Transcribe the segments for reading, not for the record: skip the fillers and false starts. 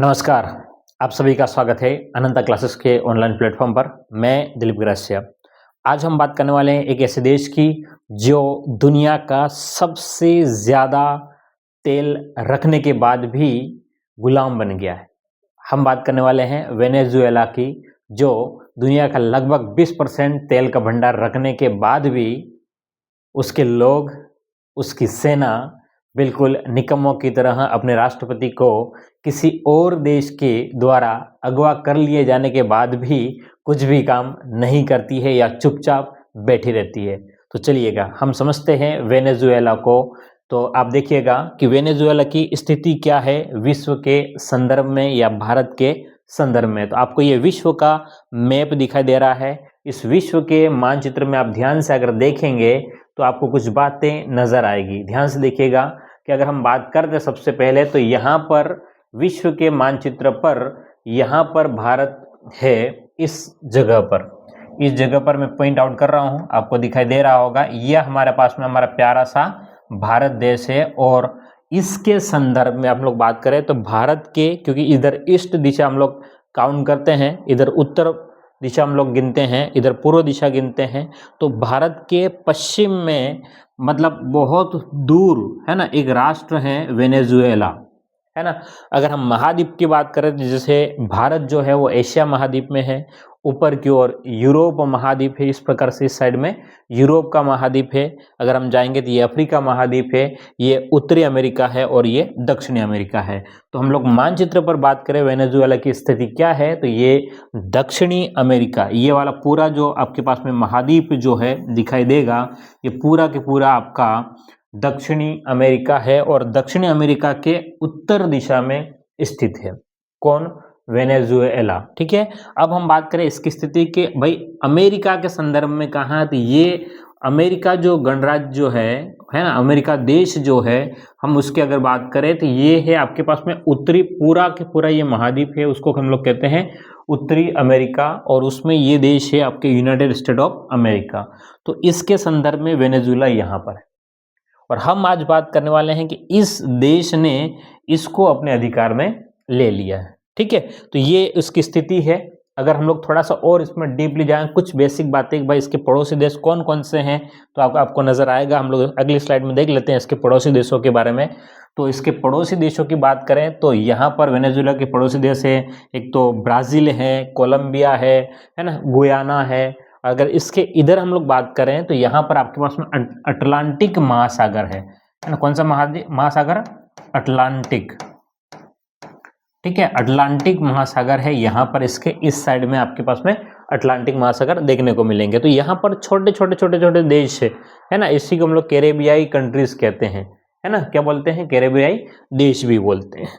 नमस्कार, आप सभी का स्वागत है अनंता क्लासेस के ऑनलाइन प्लेटफॉर्म पर। मैं दिलीप गिरासिया। आज हम बात करने वाले हैं एक ऐसे देश की जो दुनिया का सबसे ज़्यादा तेल रखने के बाद भी गुलाम बन गया है। हम बात करने वाले हैं वेनेजुएला की, जो दुनिया का लगभग 20% तेल का भंडार रखने के बाद भी उसके लोग, उसकी सेना बिल्कुल निकम्मों की तरह अपने राष्ट्रपति को किसी और देश के द्वारा अगवा कर लिए जाने के बाद भी कुछ भी काम नहीं करती है या चुपचाप बैठी रहती है। तो चलिएगा हम समझते हैं वेनेजुएला को। तो आप देखिएगा कि वेनेजुएला की स्थिति क्या है विश्व के संदर्भ में या भारत के संदर्भ में। तो आपको ये विश्व का मैप दिखाई दे रहा है। इस विश्व के मानचित्र में आप ध्यान से अगर देखेंगे तो आपको कुछ बातें नजर आएगी। ध्यान से देखिएगा कि अगर हम बात करते सबसे पहले तो यहाँ पर विश्व के मानचित्र पर यहाँ पर भारत है। इस जगह पर मैं पॉइंट आउट कर रहा हूँ, आपको दिखाई दे रहा होगा। यह हमारे पास में हमारा प्यारा सा भारत देश है। और इसके संदर्भ में हम लोग बात करें तो भारत के, क्योंकि इधर ईस्ट दिशा हम लोग काउंट करते हैं, इधर उत्तर दिशा हम लोग गिनते हैं, इधर पूर्व दिशा गिनते हैं, तो भारत के पश्चिम में मतलब बहुत दूर है ना एक राष्ट्र है वेनेजुएला, है ना। अगर हम महाद्वीप की बात करें तो जैसे भारत जो है वो एशिया महाद्वीप में है, ऊपर की ओर यूरोप महाद्वीप है, इस प्रकार से इस साइड में यूरोप का महाद्वीप है। अगर हम जाएंगे तो ये अफ्रीका महाद्वीप है, ये उत्तरी अमेरिका है और ये दक्षिणी अमेरिका है। तो हम लोग मानचित्र पर बात करें वेनेजुएला की स्थिति क्या है, तो ये दक्षिणी अमेरिका, ये वाला पूरा जो आपके पास में महाद्वीप जो है दिखाई देगा, ये पूरा के पूरा आपका दक्षिणी अमेरिका है और दक्षिणी अमेरिका के उत्तर दिशा में स्थित है। कौन? वेनेजुएला। ठीक है। अब हम बात करें इसकी स्थिति के भाई अमेरिका के संदर्भ में कहाँ है, तो ये अमेरिका जो गणराज्य जो है ना, अमेरिका देश जो है, हम उसकी अगर बात करें तो ये है आपके पास में उत्तरी पूरा के पूरा ये महाद्वीप है, उसको हम लोग कहते हैं उत्तरी अमेरिका, और उसमें ये देश है आपके यूनाइटेड स्टेट ऑफ अमेरिका। तो इसके संदर्भ में वेनेजुएला यहाँ पर है। और हम आज बात करने वाले हैं कि इस देश ने इसको अपने अधिकार में ले लिया है। ठीक है। तो ये उसकी स्थिति है। अगर हम लोग थोड़ा सा और इसमें डीपली जाएं, कुछ बेसिक बातें भाई इसके पड़ोसी देश कौन कौन से हैं, तो आपको नजर आएगा। हम लोग अगली स्लाइड में देख लेते हैं इसके पड़ोसी देशों के बारे में। तो इसके पड़ोसी देशों की बात करें तो यहाँ पर वेनेजुएला के पड़ोसी देश है, एक तो ब्राजील है, कोलंबिया है ना, गुयाना है। अगर इसके इधर हम लोग बात करें तो यहाँ पर आपके पास में अटलांटिक महासागर है ना। कौन सा महासागर? अटलांटिक। ठीक है, अटलांटिक महासागर है यहाँ पर। इसके इस साइड में आपके पास में अटलांटिक महासागर देखने को मिलेंगे। तो यहाँ पर छोटे छोटे देश है ना, इसी को हम लोग कैरेबियाई कंट्रीज कहते हैं, है ना। क्या बोलते हैं? कैरेबियाई देश भी बोलते हैं।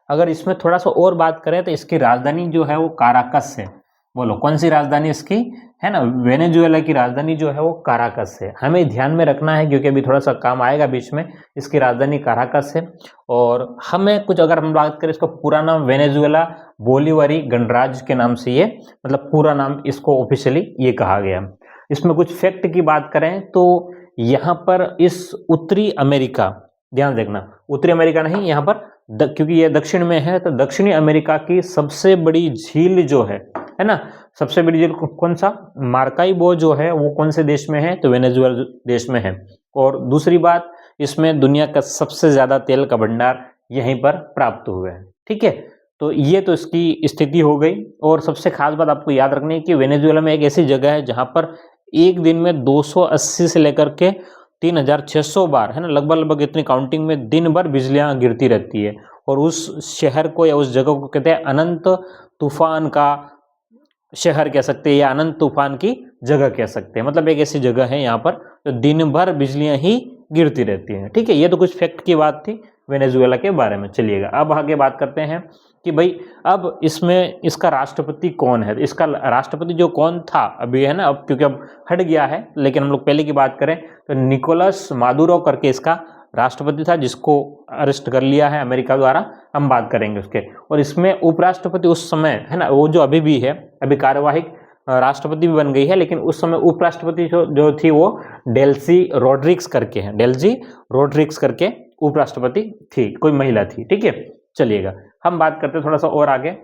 अगर इसमें थोड़ा सा और बात करें तो इसकी राजधानी जो है वो काराकस है। बोलो कौन सी राजधानी इसकी, है ना? वेनेजुएला की राजधानी जो है वो काराकस है। हमें ध्यान में रखना है क्योंकि अभी थोड़ा सा काम आएगा बीच में। इसकी राजधानी काराकस है। और हमें कुछ अगर हम बात करें, इसका पूरा नाम वेनेजुएला बोलिवरी गणराज्य के नाम से ये मतलब पूरा नाम इसको ऑफिशियली ये कहा गया। इसमें कुछ फैक्ट की बात करें तो यहाँ पर इस उत्तरी अमेरिका, ध्यान देखना उत्तरी अमेरिका नहीं, यहाँ पर क्योंकि ये दक्षिण में है, तो दक्षिणी अमेरिका की सबसे बड़ी झील जो है ना, सबसे बड़ी झील कौन सा? मार्काइबो जो है वो कौन से देश में है? तो वेनेजुएला देश में है। और दूसरी बात, इसमें दुनिया का सबसे ज्यादा तेल का भंडार यहीं पर प्राप्त हुआ है। ठीक है। तो ये तो इसकी स्थिति हो गई। और सबसे खास बात आपको याद रखनी है कि वेनेजुएला में एक ऐसी जगह है जहां पर एक दिन में 280 से लेकर के 3600 बार, है ना, लगभग इतनी काउंटिंग में दिन भर बिजलियां गिरती रहती है। और उस शहर को या उस जगह को कहते हैं अनंत तूफान का शहर कह सकते हैं या अनंत तूफान की जगह कह सकते हैं। मतलब एक ऐसी जगह है यहाँ पर तो दिन भर बिजलियां ही गिरती रहती हैं। ठीक है। ये तो कुछ फैक्ट की बात थी वेनेजुएला के बारे में। चलिएगा अब आगे बात करते हैं कि भाई अब इसमें इसका राष्ट्रपति कौन है। इसका राष्ट्रपति जो कौन था अभी, है ना, अब क्योंकि अब हट गया है, लेकिन हम लोग पहले की बात करें तो निकोलस मादुरो करके इसका राष्ट्रपति था, जिसको अरेस्ट कर लिया है अमेरिका द्वारा। हम बात करेंगे उसके। और इसमें उपराष्ट्रपति उस समय, है ना, वो जो अभी भी है, अभी कार्यवाहिक राष्ट्रपति भी बन गई है, लेकिन उस समय उपराष्ट्रपति जो थी वो डेल्सी रोड्रिग्स करके है, डेल्सी रोड्रिग्स करके उपराष्ट्रपति थी, कोई महिला थी। ठीक है। चलिएगा हम बात करते हैं थोड़ा सा और आगे।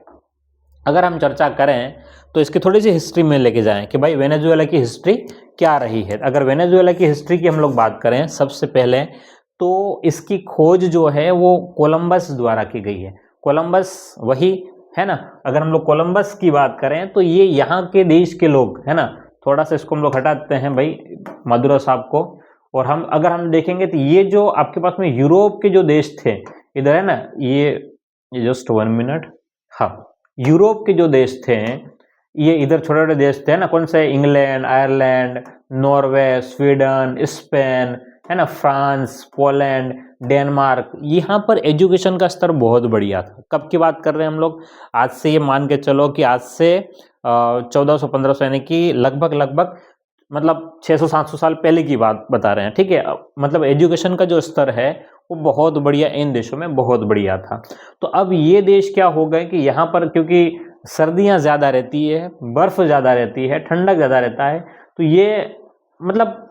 अगर हम चर्चा करें तो इसकी थोड़ी सी हिस्ट्री में लेके जाएं कि भाई वेनेजुएला की हिस्ट्री क्या रही है। अगर वेनेजुएला की हिस्ट्री की हम लोग बात करें सबसे पहले, तो इसकी खोज जो है वो कोलंबस द्वारा की गई है। कोलंबस वही है ना। अगर हम लोग कोलंबस की बात करें तो ये यहाँ के देश के लोग है ना, थोड़ा सा इसको हम लोग हटा देते हैं भाई मधुरा साहब को, और हम अगर हम देखेंगे तो ये जो आपके पास में यूरोप के जो देश थे इधर है ना, ये जस्ट 1 मिनट, हाँ, यूरोप के जो देश थे ये इधर छोटे छोटे देश थे ना, कौन से, England, Ireland, Norway, Sweden, Spain है ना, फ्रांस, पोलैंड, डेनमार्क, यहाँ पर एजुकेशन का स्तर बहुत बढ़िया था। कब की बात कर रहे हैं हम लोग, आज से ये मान के चलो कि आज से 1400-1500 यानी कि लगभग मतलब 600-700 साल पहले की बात बता रहे हैं, ठीक है। मतलब एजुकेशन का जो स्तर है वो बहुत बढ़िया, इन देशों में बहुत बढ़िया था। तो अब ये देश क्या हो गए कि यहाँ पर क्योंकि सर्दियाँ ज़्यादा रहती है, बर्फ़ ज़्यादा रहती है, ठंडक ज़्यादा रहता है, तो ये मतलब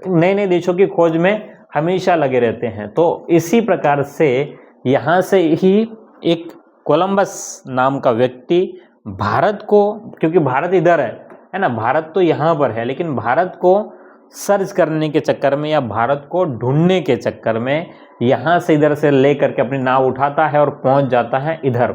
नए नए देशों की खोज में हमेशा लगे रहते हैं। तो इसी प्रकार से यहाँ से ही एक कोलंबस नाम का व्यक्ति भारत को, क्योंकि भारत इधर है ना, भारत तो यहाँ पर है, लेकिन भारत को सर्च करने के चक्कर में या भारत को ढूंढने के चक्कर में यहाँ से इधर से ले करके अपनी नाव उठाता है और पहुँच जाता है इधर,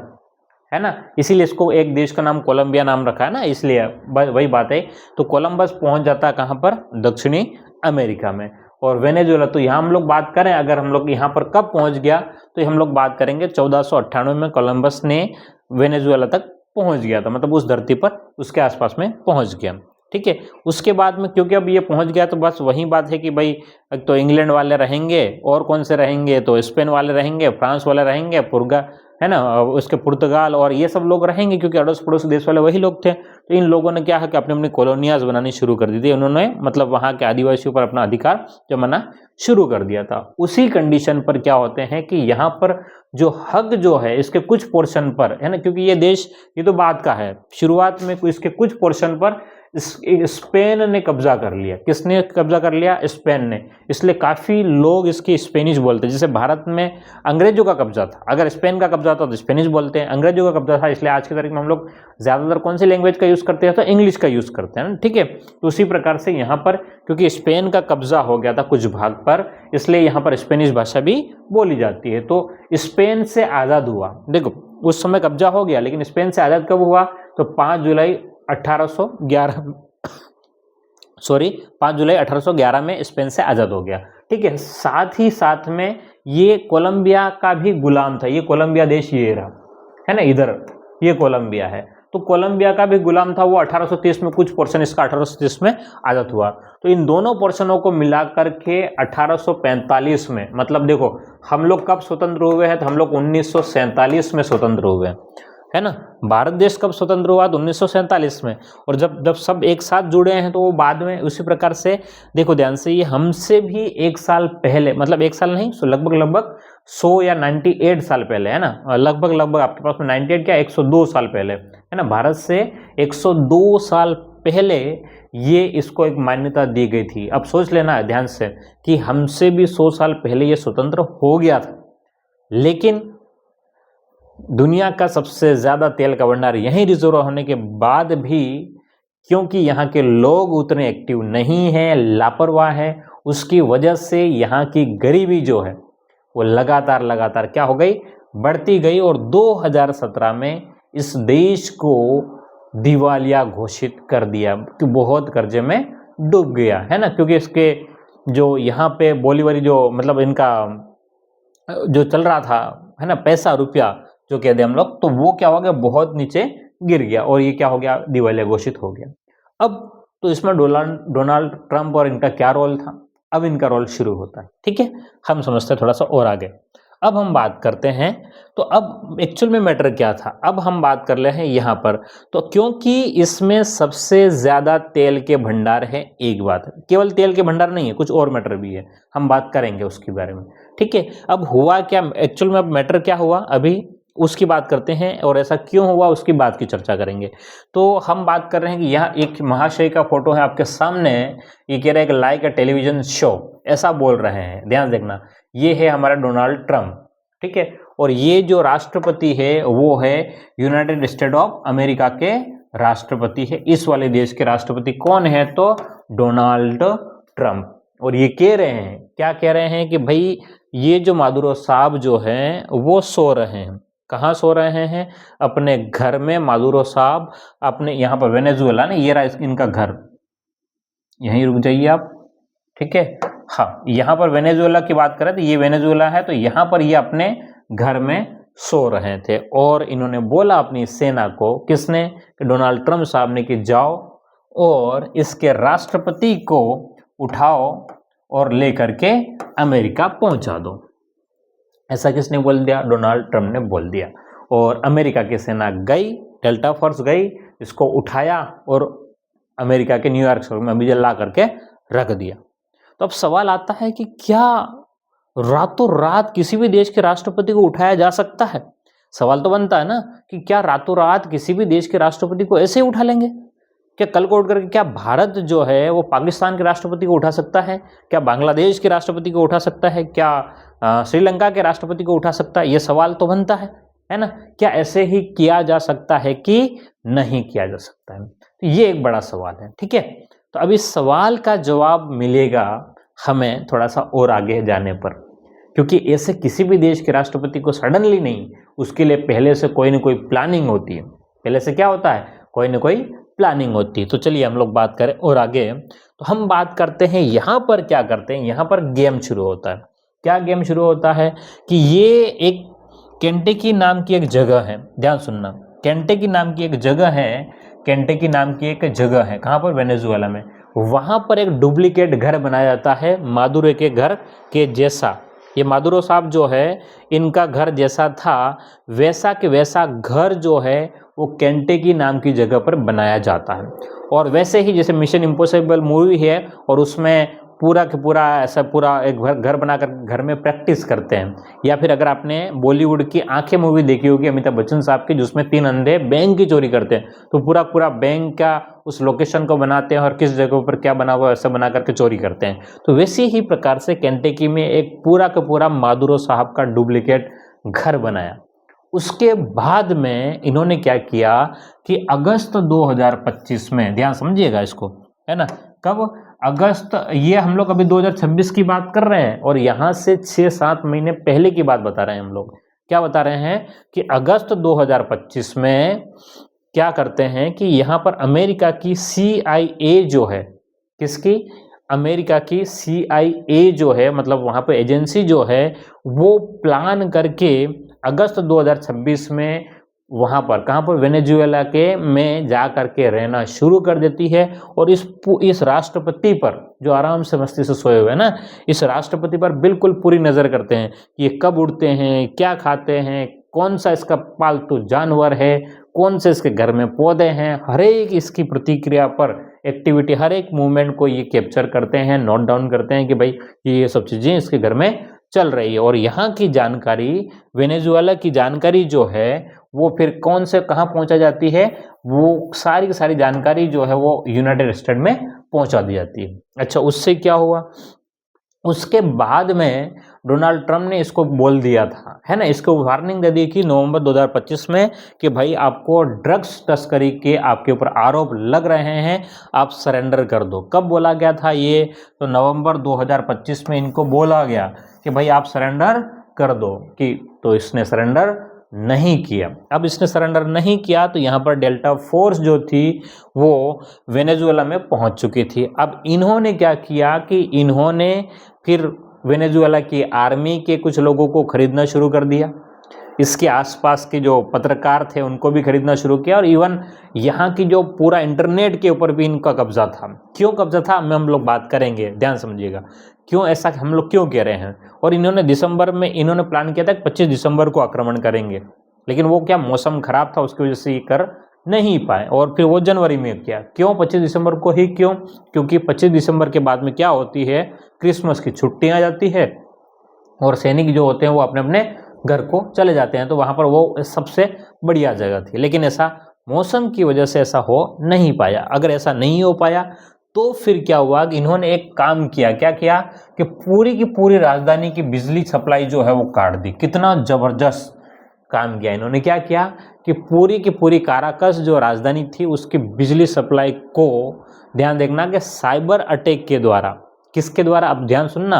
है ना। इसीलिए इसको एक देश का नाम कोलंबिया नाम रखा है ना, इसलिए वही बात है। तो कोलंबस पहुँच जाता है कहाँ पर, दक्षिणी अमेरिका में। और वेनेजुएला, तो यहाँ हम लोग बात करें, अगर हम लोग यहाँ पर कब पहुँच गया, तो हम लोग बात करेंगे 1498 में कोलंबस ने वेनेजुएला तक पहुँच गया था, मतलब उस धरती पर उसके आसपास में पहुँच गया, ठीक है। उसके बाद में क्योंकि अब ये पहुँच गया तो बस वही बात है कि भाई तो इंग्लैंड वाले रहेंगे, और कौन से रहेंगे, तो स्पेन वाले रहेंगे, फ्रांस वाले रहेंगे, है ना, उसके पुर्तगाल और ये सब लोग रहेंगे, क्योंकि अड़ोस पड़ोस देश वाले वही लोग थे। तो इन लोगों ने क्या है कि अपनी अपनी कॉलोनियाज बनानी शुरू कर दी थी, उन्होंने मतलब वहाँ के आदिवासियों पर अपना अधिकार जमाना शुरू कर दिया था। उसी कंडीशन पर क्या होते हैं कि यहाँ पर जो हक जो है इसके कुछ पोर्शन पर है ना, क्योंकि ये देश ये तो बात का है, शुरुआत में इसके कुछ पोर्शन पर स्पेन ने कब्जा कर लिया। किसने कब्जा कर लिया, स्पेन ने। इसलिए काफ़ी लोग इसकी स्पेनिश बोलते हैं। जैसे भारत में अंग्रेजों का कब्जा था, अगर स्पेन का कब्जा था तो स्पेनिश बोलते हैं, अंग्रेजों का कब्जा था, इसलिए आज की तारीख में हम लोग ज़्यादातर कौन सी लैंग्वेज का यूज़ करते हैं, तो इंग्लिश का यूज़ करते हैं ना, ठीक है। तो उसी प्रकार से यहाँ पर क्योंकि स्पेन का कब्जा हो गया था कुछ भाग पर, इसलिए यहाँ पर स्पेनिश भाषा भी बोली जाती है। तो स्पेन से आज़ाद हुआ, देखो उस समय कब्जा हो गया, लेकिन स्पेन से आज़ाद कब हुआ, तो 5 जुलाई 1811 में स्पेन से आज़ाद हो गया, ठीक है। साथ ही साथ में ये कोलंबिया का भी गुलाम था, ये कोलंबिया देश ये रहा है ना, इधर ये कोलंबिया है, तो कोलंबिया का भी गुलाम था वो। 1830 में कुछ पोर्शन इसका 1830 में आज़ाद हुआ। तो इन दोनों पोर्शनों को मिलाकर के 1845 में, मतलब देखो हम लोग कब स्वतंत्र हुए हैं, तो हम लोग 1947 में स्वतंत्र हुए, है ना। भारत देश कब स्वतंत्र हुआ, तो 1947 में। और जब सब एक साथ जुड़े हैं तो वो बाद में उसी प्रकार से, देखो ध्यान से, ये हमसे भी एक साल पहले, मतलब एक साल नहीं, सो लगभग 100 या 98 साल पहले, है ना, लगभग आपके पास में 98 क्या 102 साल पहले, है ना, भारत से 102 साल पहले ये इसको एक मान्यता दी गई थी। अब सोच लेना ध्यान से कि हमसे भी 100 साल पहले ये स्वतंत्र हो गया था, लेकिन दुनिया का सबसे ज़्यादा तेल का भंडार यहीं रिजर्व होने के बाद भी, क्योंकि यहाँ के लोग उतने एक्टिव नहीं हैं, लापरवाह है, उसकी वजह से यहाँ की गरीबी जो है वो लगातार क्या हो गई, बढ़ती गई। और 2017 में इस देश को दिवालिया घोषित कर दिया कि बहुत कर्जे में डूब गया, है ना, क्योंकि इसके जो यहाँ पे बोलीवरी जो मतलब इनका जो चल रहा था, है ना, पैसा रुपया जो कहते हैं हम लोग, तो वो क्या हो गया, बहुत नीचे गिर गया, और ये क्या हो गया, दिवालिया घोषित हो गया। अब तो इसमें डोनाल्ड ट्रंप और इनका क्या रोल था, अब इनका रोल शुरू होता है, ठीक है। हम समझते हैं थोड़ा सा और आगे। अब हम बात करते हैं, तो अब एक्चुअल में मैटर क्या था, अब हम बात कर रहे हैं यहाँ पर। तो क्योंकि इसमें सबसे ज़्यादा तेल के भंडार है, एक बात है, केवल तेल के भंडार नहीं है, कुछ और मैटर भी है, हम बात करेंगे उसके बारे में, ठीक है। अब हुआ क्या एक्चुअल में, अब मैटर क्या हुआ अभी उसकी बात करते हैं, और ऐसा क्यों हुआ उसकी बात की चर्चा करेंगे। तो हम बात कर रहे हैं कि यहाँ एक महाशय का फोटो है आपके सामने, ये कह रहा है कि लाइक अ टेलीविजन शो, ऐसा बोल रहे हैं, ध्यान देखना, ये है हमारा डोनाल्ड ट्रंप, ठीक है। और ये जो राष्ट्रपति है वो है यूनाइटेड स्टेट ऑफ अमेरिका के राष्ट्रपति है। इस वाले देश के राष्ट्रपति कौन है? तो डोनाल्ड ट्रंप। और ये कह रहे हैं, क्या कह रहे हैं कि भाई ये जो मादुरो साहब जो हैं वो सो रहे हैं। कहाँ सो रहे हैं? अपने घर में। मादुरो साहब अपने यहाँ पर वेनेजुएला ना, ये रहा इनका घर, यहीं रुक जाइए आप, ठीक है। हाँ, यहाँ पर वेनेजुएला की बात करें तो ये वेनेजुएला है, तो यहाँ पर ये अपने घर में सो रहे थे और इन्होंने बोला अपनी सेना को, किसने? डोनाल्ड ट्रंप साहब ने, कि जाओ और इसके राष्ट्रपति को उठाओ और लेकर के अमेरिका पहुंचा दो। ऐसा किसने बोल दिया? डोनाल्ड ट्रंप ने बोल दिया। और अमेरिका की सेना गई, डेल्टा फोर्स गई, इसको उठाया और अमेरिका के न्यूयॉर्क शहर में अभी ला करके रख दिया। तो अब सवाल आता है कि क्या रातों रात किसी भी देश के राष्ट्रपति को उठाया जा सकता है? सवाल तो बनता है ना कि क्या रातों रात किसी भी देश के राष्ट्रपति को ऐसे ही उठा लेंगे? क्या कल को उठ करके क्या भारत जो है वो पाकिस्तान के राष्ट्रपति को उठा सकता है? क्या बांग्लादेश के राष्ट्रपति को उठा सकता है? क्या श्रीलंका के राष्ट्रपति को उठा सकता है? ये सवाल तो बनता है ना। क्या ऐसे ही किया जा सकता है कि नहीं किया जा सकता है? तो ये एक बड़ा सवाल है, ठीक है। तो अब इस सवाल का जवाब मिलेगा हमें थोड़ा सा और आगे जाने पर, क्योंकि ऐसे किसी भी देश के राष्ट्रपति को सडनली नहीं, उसके लिए पहले से कोई ना कोई प्लानिंग होती है। पहले से क्या होता है? कोई ना कोई प्लानिंग होती है। तो चलिए हम लोग बात करें और आगे, तो हम बात करते हैं यहाँ पर क्या करते हैं। यहाँ पर गेम शुरू होता है। क्या गेम शुरू होता है कि ये एक केंटेकी नाम की एक जगह है, ध्यान सुनना, केंटेकी नाम की एक जगह है, केंटेकी नाम की एक जगह है, कहाँ पर? वेनेजुएला में। वहाँ पर एक डुप्लीकेट घर बनाया जाता है मादुरो के घर के जैसा। ये मादुरो साहब जो है इनका घर जैसा था वैसा के वैसा घर जो है वो केंटेकी नाम की जगह पर बनाया जाता है। और वैसे ही जैसे मिशन इम्पॉसिबल मूवी है और उसमें पूरा के पूरा ऐसा पूरा एक घर बनाकर घर में प्रैक्टिस करते हैं। या फिर अगर आपने बॉलीवुड की आंखें मूवी देखी होगी अमिताभ बच्चन साहब की, जिसमें 3 अंधे बैंक की चोरी करते हैं, तो पूरा पूरा बैंक का उस लोकेशन को बनाते हैं और किस जगह पर क्या बना हुआ ऐसा बना करके चोरी करते हैं। तो वैसे ही प्रकार से केंटेकी में एक पूरा का पूरा मादुरो साहब का डुप्लीकेट घर बनाया। उसके बाद में इन्होंने क्या किया कि अगस्त 2025 में, ध्यान समझिएगा इसको, है ना, कब? अगस्त, ये हम लोग अभी 2026 की बात कर रहे हैं और यहाँ से 6-7 महीने पहले की बात बता रहे हैं हम लोग। क्या बता रहे हैं कि अगस्त 2025 में क्या करते हैं कि यहाँ पर अमेरिका की CIA जो है, किसकी? अमेरिका की CIA जो है, मतलब वहाँ पर एजेंसी जो है, वो प्लान करके अगस्त 2026 में वहाँ पर, कहाँ पर? वेनेजुएला के में जा करके रहना शुरू कर देती है। और इस राष्ट्रपति पर जो आराम से मस्ती से सोए हुए हैं ना, इस राष्ट्रपति पर बिल्कुल पूरी नज़र करते हैं कि ये कब उठते हैं, क्या खाते हैं, कौन सा इसका पालतू जानवर है, कौन से इसके घर में पौधे हैं, हर एक इसकी प्रतिक्रिया पर, एक्टिविटी, हर एक मूवमेंट को ये कैप्चर करते हैं, नोट डाउन करते हैं कि भाई ये सब चीज़ें इसके घर में चल रही है। और यहाँ की जानकारी, वेनेजुएला की जानकारी जो है वो फिर कौन से कहाँ पहुँचा जाती है, वो सारी की सारी जानकारी जो है वो यूनाइटेड स्टेट में पहुँचा दी जाती है। अच्छा, उससे क्या हुआ? उसके बाद में डोनाल्ड ट्रंप ने इसको बोल दिया था, है ना, इसको वार्निंग दे दी कि नवंबर 2025 में कि भाई आपको ड्रग्स तस्करी के आपके ऊपर आरोप लग रहे हैं, आप सरेंडर कर दो। कब बोला गया था ये? तो नवंबर 2025 में इनको बोला गया कि भाई आप सरेंडर कर दो, कि तो इसने सरेंडर नहीं किया। अब इसने सरेंडर नहीं किया तो यहाँ पर डेल्टा फोर्स जो थी वो वेनेजुएला में पहुँच चुकी थी। अब इन्होंने क्या किया कि इन्होंने फिर वेनेजुएला की आर्मी के कुछ लोगों को खरीदना शुरू कर दिया, इसके आसपास के जो पत्रकार थे उनको भी खरीदना शुरू किया, और इवन यहाँ की जो पूरा इंटरनेट के ऊपर भी इनका कब्जा था। क्यों कब्जा था हम लोग बात करेंगे, ध्यान समझिएगा, क्यों ऐसा हम लोग क्यों कह रहे हैं। और इन्होंने दिसंबर में इन्होंने प्लान किया था कि 25 दिसंबर को आक्रमण करेंगे, लेकिन वो क्या मौसम खराब था उसकी वजह से ये कर नहीं पाए, और फिर वो जनवरी में किया। क्यों 25 दिसंबर को ही क्यों? क्योंकि 25 दिसंबर के बाद में क्या होती है, क्रिसमस की छुट्टी आ जाती है और सैनिक जो होते हैं वो अपने अपने घर को चले जाते हैं, तो वहाँ पर वो सबसे बढ़िया जगह थी। लेकिन ऐसा मौसम की वजह से ऐसा हो नहीं पाया। अगर ऐसा नहीं हो पाया तो फिर क्या हुआ कि इन्होंने एक काम किया, क्या किया कि पूरी की पूरी राजधानी की बिजली सप्लाई जो है वो काट दी। कितना जबरदस्त काम किया इन्होंने। क्या किया कि पूरी की पूरी काराकस जो राजधानी थी उसकी बिजली सप्लाई को, ध्यान देखना कि साइबर अटैक के द्वारा, किसके द्वारा, अब ध्यान सुनना,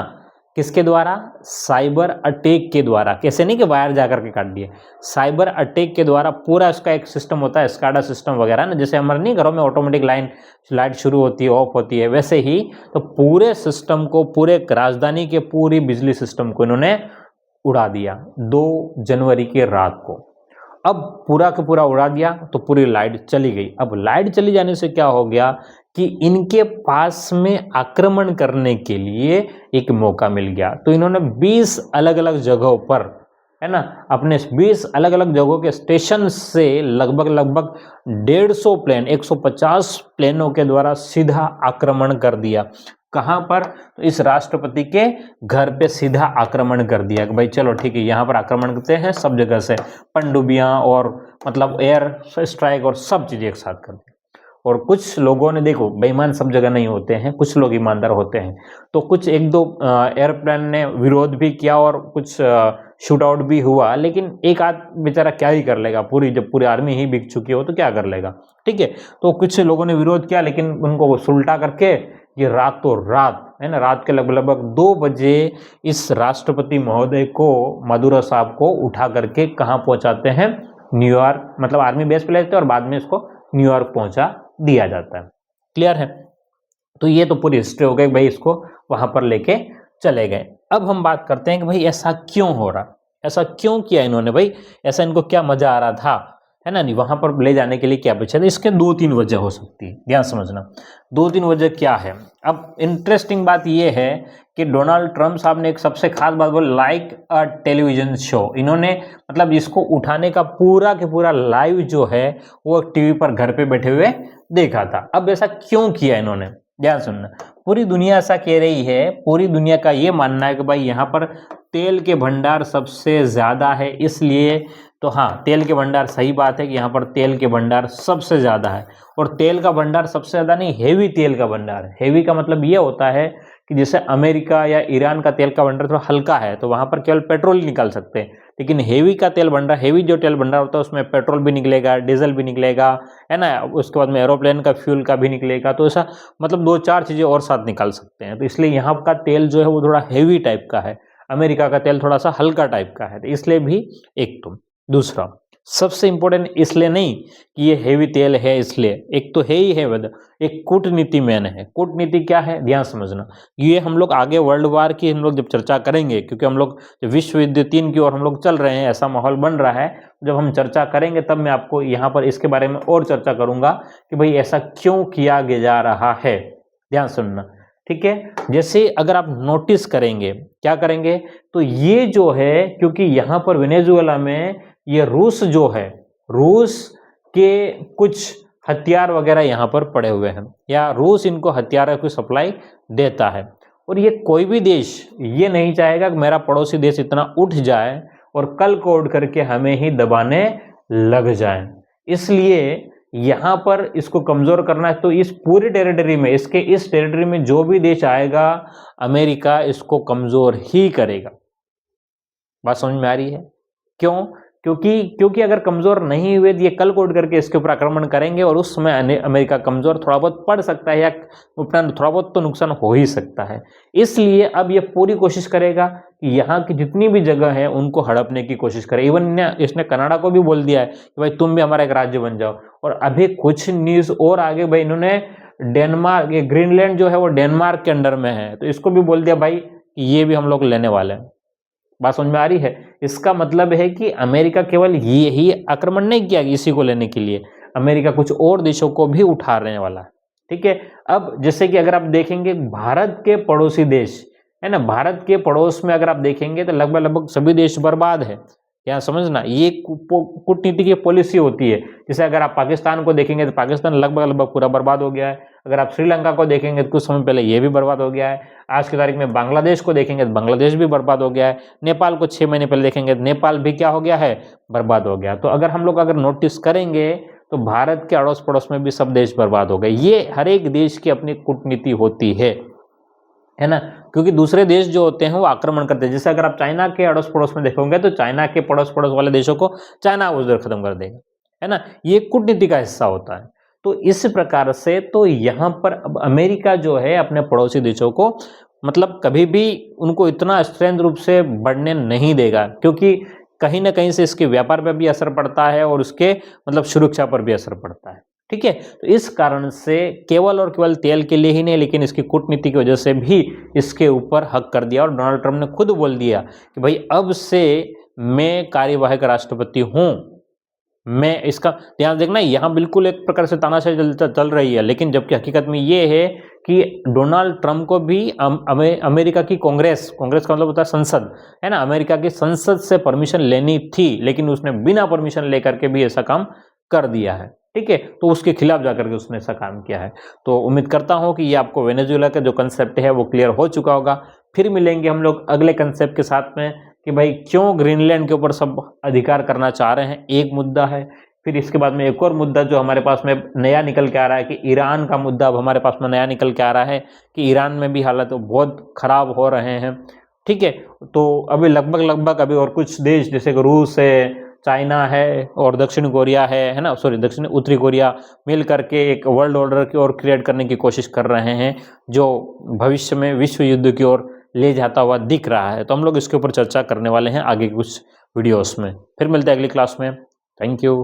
किसके द्वारा, साइबर अटैक के द्वारा। कैसे नहीं कि वायर जाकर के काट दिए, साइबर अटैक के द्वारा पूरा इसका एक सिस्टम होता है, स्काडा सिस्टम वगैरह ना, जैसे हमारे नहीं घरों में ऑटोमेटिक लाइट शुरू होती है ऑफ होती है, वैसे ही तो पूरे सिस्टम को, पूरे राजधानी के पूरी बिजली सिस्टम को इन्होंने उड़ा दिया 2 जनवरी की रात को। अब पूरा का पूरा उड़ा दिया तो पूरी लाइट चली गई। अब लाइट चली जाने से क्या हो गया कि इनके पास में आक्रमण करने के लिए एक मौका मिल गया। तो इन्होंने 20 अलग अलग जगहों पर, है ना, अपने 20 अलग अलग जगहों के स्टेशन से लगभग 150 प्लेन, 150 प्लेनों के द्वारा सीधा आक्रमण कर दिया। कहां पर, तो इस राष्ट्रपति के घर पे सीधा आक्रमण कर दिया कि भाई चलो ठीक है, यहां पर आक्रमण करते हैं, सब जगह से पनडुब्बियां और मतलब एयर स्ट्राइक और सब चीजें एक साथ कर दी। और कुछ लोगों ने, देखो बेईमान सब जगह नहीं होते हैं, कुछ लोग ईमानदार होते हैं, तो कुछ 1-2 एयरप्लेन ने विरोध भी किया और कुछ शूट आउट भी हुआ, लेकिन एक आध बेचारा क्या ही कर लेगा, जब पूरी आर्मी ही बिक चुकी हो तो क्या कर लेगा, ठीक है। तो कुछ लोगों ने विरोध किया, लेकिन उनको सुलटा करके ये रातों रात, है ना, रात के लगभग 2 बजे इस राष्ट्रपति महोदय को, मदुरो साहब को उठा करके कहाँ पहुंचाते हैं, न्यूयॉर्क, मतलब आर्मी बेस पे ले जाते हैं और बाद में इसको न्यूयॉर्क पहुंचा दिया जाता है। क्लियर है। तो ये तो पूरी हिस्ट्री हो गई भाई, इसको वहां पर लेके चले गए। अब हम बात करते हैं कि भाई ऐसा क्यों हो रहा, ऐसा क्यों किया इन्होंने, भाई ऐसा इनको क्या मजा आ रहा था, है ना, नहीं वहां पर ले जाने के लिए क्या पीछे था। इसके 2-3 वजह हो सकती है, ध्यान समझना। 2-3 वजह क्या है। अब इंटरेस्टिंग बात यह है कि डोनाल्ड ट्रंप साहब ने एक सबसे खास बात बोली, लाइक अ टेलीविजन शो। इन्होंने मतलब इसको उठाने का पूरा के पूरा लाइव जो है वो टीवी पर घर पे बैठे हुए देखा था। अब ऐसा क्यों किया इन्होंने, ध्यान सुनना। पूरी दुनिया ऐसा कह रही है, पूरी दुनिया का ये मानना है कि भाई यहाँ पर तेल के भंडार सबसे ज्यादा है, इसलिए तो हाँ, तेल के भंडार, सही बात है कि यहाँ पर तेल के भंडार सबसे ज्यादा है। और तेल का भंडार सबसे ज्यादा नहीं, हेवी तेल का भंडार है। हेवी का मतलब ये होता है कि जैसे अमेरिका या ईरान का तेल का भंडार थोड़ा हल्का है, तो वहां पर केवल पेट्रोल ही निकाल सकते हैं, लेकिन हेवी का तेल भंडार, हेवी जो तेल भंडार होता है उसमें पेट्रोल भी निकलेगा, डीजल भी निकलेगा, है ना, उसके बाद में एरोप्लेन का फ्यूल का भी निकलेगा। तो ऐसा मतलब 2-4 चीजें और साथ निकाल सकते हैं। तो इसलिए यहाँ का तेल जो है वो थोड़ा हेवी टाइप का है, अमेरिका का तेल थोड़ा सा हल्का टाइप का है, तो इसलिए भी एक। तो दूसरा सबसे इंपॉर्टेंट इसलिए नहीं कि ये हेवी तेल है इसलिए, एक तो है ही है वजह, एक कूटनीति मैन है। कूटनीति क्या है, ध्यान समझना। ये हम लोग आगे वर्ल्ड वार की हम लोग जब चर्चा करेंगे, क्योंकि हम लोग विश्व युद्ध 3 की ओर हम लोग चल रहे हैं, ऐसा माहौल बन रहा है, जब हम चर्चा करेंगे तब मैं आपको यहाँ पर इसके बारे में और चर्चा करूंगा कि भाई ऐसा क्यों किया जा रहा है, ध्यान सुनना, ठीक है। जैसे अगर आप नोटिस करेंगे, क्या करेंगे, तो ये जो है, क्योंकि यहाँ पर वेनेजुएला में ये रूस जो है, रूस के कुछ हथियार वगैरह यहाँ पर पड़े हुए हैं, या रूस इनको हथियारों की सप्लाई देता है। और ये कोई भी देश ये नहीं चाहेगा कि मेरा पड़ोसी देश इतना उठ जाए और कल को उठ करके हमें ही दबाने लग जाए, इसलिए यहाँ पर इसको कमजोर करना है। तो इस पूरी टेरिटरी में, इसके इस टेरिटरी में जो भी देश आएगा, अमेरिका इसको कमजोर ही करेगा। बात समझ में आ रही है। क्यों, क्योंकि अगर कमजोर नहीं हुए तो ये कल को उठ करके इसके ऊपर आक्रमण करेंगे और उस समय अमेरिका कमजोर थोड़ा बहुत पड़ सकता है, या अपना थोड़ा बहुत तो नुकसान हो ही सकता है। इसलिए अब ये पूरी कोशिश करेगा कि यहाँ की जितनी भी जगह है उनको हड़पने की कोशिश करे। इवन इसने कनाडा को भी बोल दिया है कि भाई तुम भी हमारा एक राज्य बन जाओ। और अभी कुछ न्यूज और आगे, भाई इन्होंने डेनमार्क, ये ग्रीनलैंड जो है वो डेनमार्क के अंडर में है, तो इसको भी बोल दिया भाई ये भी हम लोग लेने वाले हैं। बात समझ में आ रही है। इसका मतलब है कि अमेरिका केवल ये ही आक्रमण नहीं किया इसी को लेने के लिए, अमेरिका कुछ और देशों को भी उठाने वाला है, ठीक है। अब जैसे कि अगर आप देखेंगे भारत के पड़ोसी देश, है ना, भारत के पड़ोस में अगर आप देखेंगे तो लगभग सभी देश बर्बाद है। यहाँ समझना, ये कूटनीति की पॉलिसी होती है। जैसे अगर आप पाकिस्तान को देखेंगे तो पाकिस्तान लगभग पूरा बर्बाद हो गया है। अगर आप श्रीलंका को देखेंगे तो कुछ समय पहले ये भी बर्बाद हो गया है। आज की तारीख में बांग्लादेश को देखेंगे तो बांग्लादेश भी बर्बाद हो गया है। नेपाल को 6 महीने पहले देखेंगे तो नेपाल भी क्या हो गया है, बर्बाद हो गया। तो अगर हम लोग नोटिस करेंगे तो भारत के अड़ोस पड़ोस में भी सब देश बर्बाद हो गए। ये हर एक देश की अपनी कूटनीति होती है ना, क्योंकि दूसरे देश जो होते हैं वो आक्रमण करते हैं। जैसे अगर आप चाइना के अड़ोस पड़ोस में देखोगे तो चाइना के पड़ोस पड़ोस वाले देशों को चाइना उस देर खत्म कर देगा, है ना, ये कूटनीति का हिस्सा होता है। तो इस प्रकार से तो यहाँ पर अब अमेरिका जो है अपने पड़ोसी देशों को मतलब कभी भी उनको इतना स्ट्रेंथ रूप से बढ़ने नहीं देगा, क्योंकि कहीं ना कहीं से इसके व्यापार पर भी असर पड़ता है और उसके मतलब सुरक्षा पर भी असर पड़ता है। ठीक है, तो इस कारण से केवल और केवल तेल के लिए ही नहीं, लेकिन इसकी कूटनीति की वजह से भी इसके ऊपर हक कर दिया। और डोनाल्ड ट्रंप ने खुद बोल दिया कि भाई अब से मैं कार्यवाहक राष्ट्रपति हूं, मैं इसका ध्यान देखना। यहाँ बिल्कुल एक प्रकार से तानाशाही चल रही है, लेकिन जबकि हकीकत में ये है कि डोनाल्ड ट्रंप को भी अमेरिका की कांग्रेस का मतलब होता है संसद, है ना, अमेरिका की संसद से परमिशन लेनी थी, लेकिन उसने बिना परमिशन लेकर के भी ऐसा काम कर दिया है। ठीक है, तो उसके खिलाफ जाकर के उसने ऐसा काम किया है। तो उम्मीद करता हूं कि ये आपको वेनेजुएला का जो कंसेप्ट है वो क्लियर हो चुका होगा। फिर मिलेंगे हम लोग अगले कंसेप्ट के साथ में कि भाई क्यों ग्रीनलैंड के ऊपर सब अधिकार करना चाह रहे हैं, एक मुद्दा है। फिर इसके बाद में एक और मुद्दा जो हमारे पास में नया निकल के आ रहा है कि ईरान का मुद्दा अब हमारे पास में नया निकल के आ रहा है कि ईरान में भी हालात बहुत खराब हो रहे हैं। ठीक है, तो अभी लगभग अभी और कुछ देश जैसे कि रूस है, चाइना है और दक्षिण कोरिया है ना, सॉरी दक्षिण उत्तरी कोरिया मिल करके एक वर्ल्ड ऑर्डर की ओर क्रिएट करने की कोशिश कर रहे हैं, जो भविष्य में विश्व युद्ध की ओर ले जाता हुआ दिख रहा है। तो हम लोग इसके ऊपर चर्चा करने वाले हैं आगे कुछ वीडियोस में। फिर मिलते हैं अगली क्लास में। Thank you.